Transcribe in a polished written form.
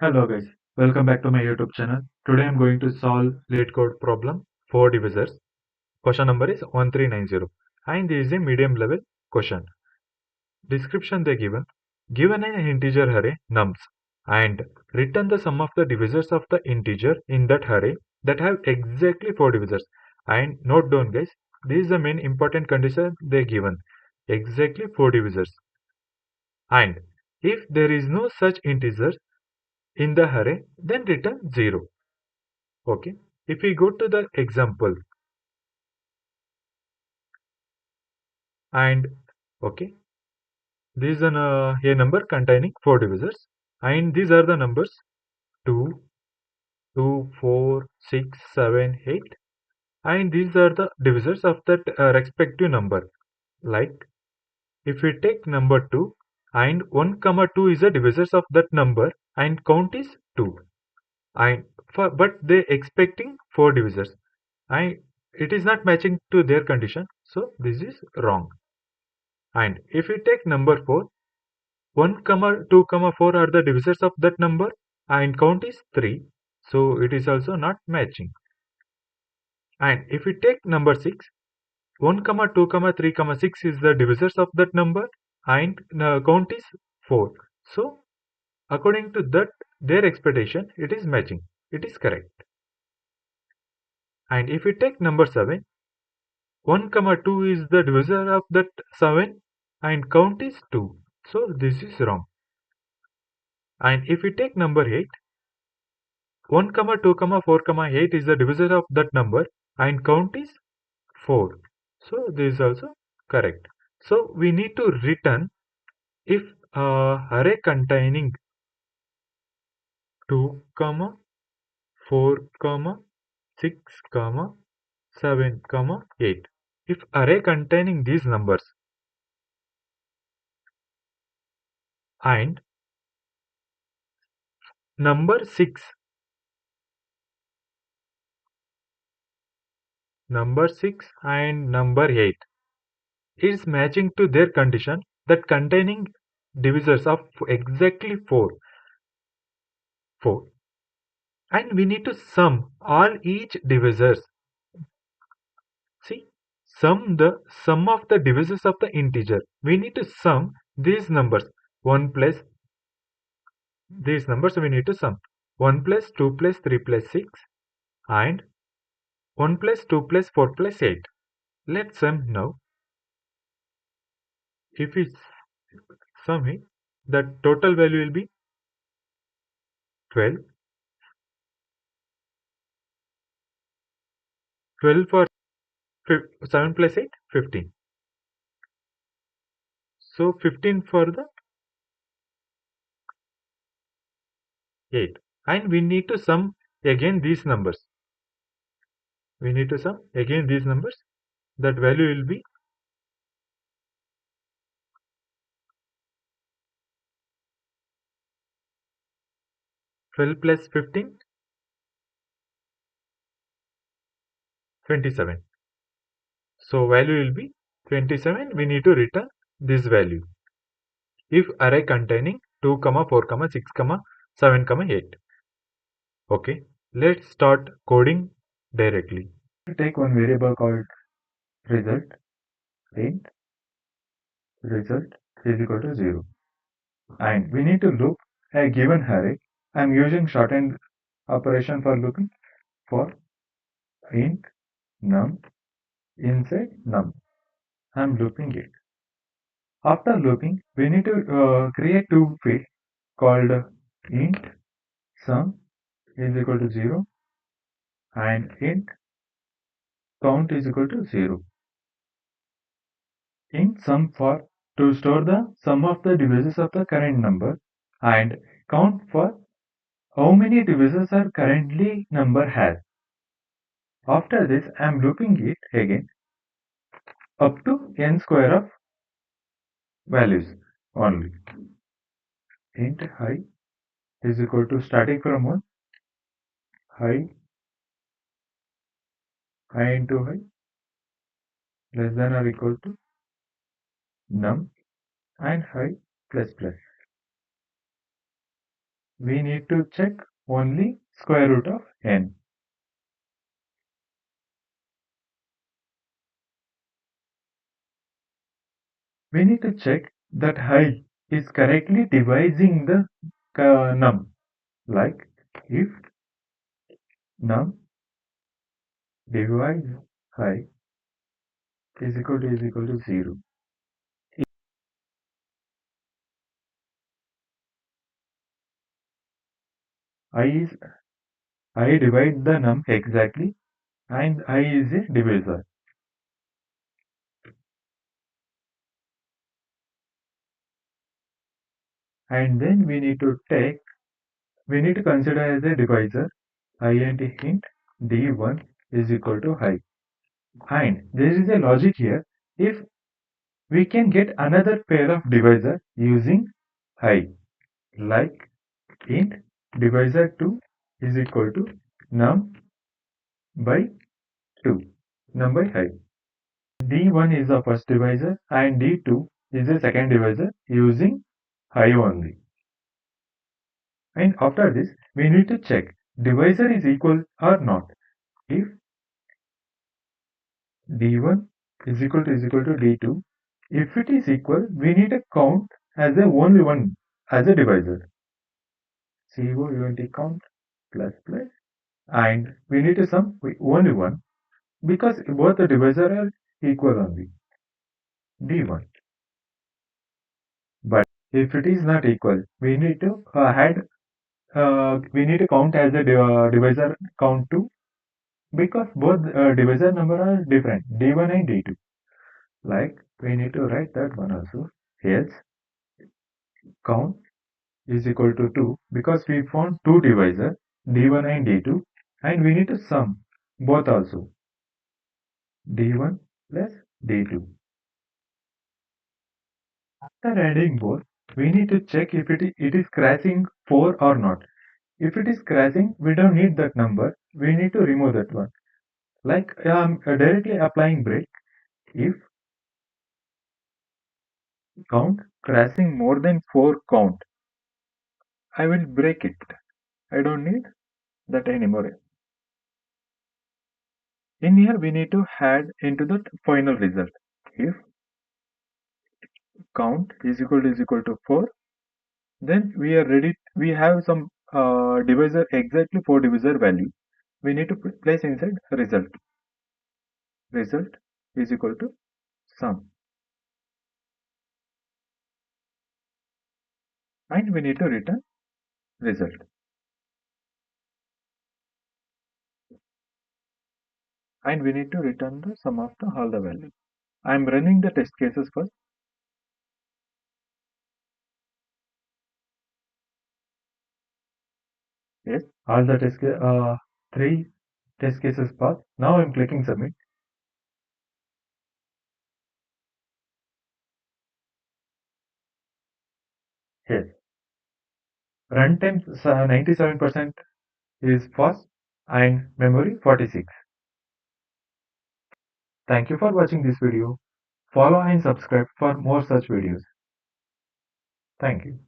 Hello guys, welcome back to my YouTube channel. Today I'm going to solve LeetCode problem for divisors. Question number is 1390 and this is a medium level question. Description they given an integer array nums and return the sum of the divisors of the integer in that array that have exactly 4 divisors. And note down guys, this is the main important condition they given, exactly 4 divisors. And if there is no such integer in the array, then return 0. Okay, if we go to the example and okay, this is a number containing 4 divisors and these are the numbers 2, 2, 4, 6, 7, 8 and these are the divisors of that respective number. Like if we take number 2 and 1 comma 2 is the divisors of that number and count is 2 and but they expecting 4 divisors and it is not matching to their condition, so this is wrong. And if we take number 4, 1 comma 2 comma 4 are the divisors of that number and count is 3, so it is also not matching. And if we take number 6, 1 comma 2 comma 3 comma 6 is the divisors of that number and count is 4, so according to that their expectation it is matching, it is correct. And if we take number 7, 1 comma 2 is the divisor of that 7 and count is 2, so this is wrong. And if we take number 8, 1 comma 2 comma 4 comma 8 is the divisor of that number and count is 4, so this is also correct. So we need to return if array containing 2 comma 4 comma 6 comma 7 comma 8, if array containing these numbers and number 6 and number 8 is matching to their condition that containing divisors of exactly 4, and we need to sum all each divisors. See, the sum of the divisors of the integer. We need to sum these numbers. 1 plus these numbers we need to sum 1 plus 2 plus 3 plus 6 and 1 plus 2 plus 4 plus 8. Let's sum now. If we sum it, the total value will be 12. 12 for 7 plus 8, 15. So 15 for the 8. And we need to sum again these numbers. We need to sum again these numbers. That value will be 12 plus 15, 27. So value will be 27. We need to return this value if array containing 2 comma 4 comma 6 comma 7 comma 8. Okay, let's start coding directly. Take one variable called result. Int result is equal to 0, and we need to loop a given array. I'm using shortened operation for looping for int num inside num. I'm looping it. After looping, we need to create two fields called int sum is equal to 0 and int count is equal to 0. Int sum for to store the sum of the divisors of the current number and count for how many divisors are currently number has. After this, I am looping it again up to n square of values only. Int height is equal to starting from 1, height into height less than or equal to num and height plus plus. we need to check only square root of n. We need to check that I is correctly dividing the num. Like if num divides I is equal to 0. I is I divide the num exactly and I is a divisor. And then we need to consider as a divisor int int d1 is equal to I. And there is a logic here. If we can get another pair of divisor using I, like int divisor 2 is equal to num by 2, num by I. D1 is the first divisor and D2 is the second divisor using I only. And after this, we need to check divisor is equal or not. If D1 is equal to D2, if it is equal, we need to count as a only one as a divisor. count plus plus, and we need to sum with only one because both the divisor are equal only. D1. But if it is not equal, we need to we need to count as a divisor count 2 because both divisor number are different, D1 and D2. Like we need to write that one also. Else count is equal to 2 because we found two divisor D1 and D2 and we need to sum both also D1 plus D2. After adding both, we need to check if it is crashing 4 or not. If it is crashing, we don't need that number. We need to remove that one. Like directly applying break. If count crashing more than 4 count, I will break it. I don't need that anymore. In here, we need to add into the final result. If count is equal to 4, then we are ready. We have some divisor, exactly 4 divisor value. We need to place inside result. Result is equal to sum. And we need to return result. And we need to return the sum of all the values. I am running the test cases first. Yes, all the three test cases passed. Now I am clicking submit. Yes, runtime 97% is fast and memory 46. Thank you for watching this video. Follow and subscribe for more such videos. Thank you.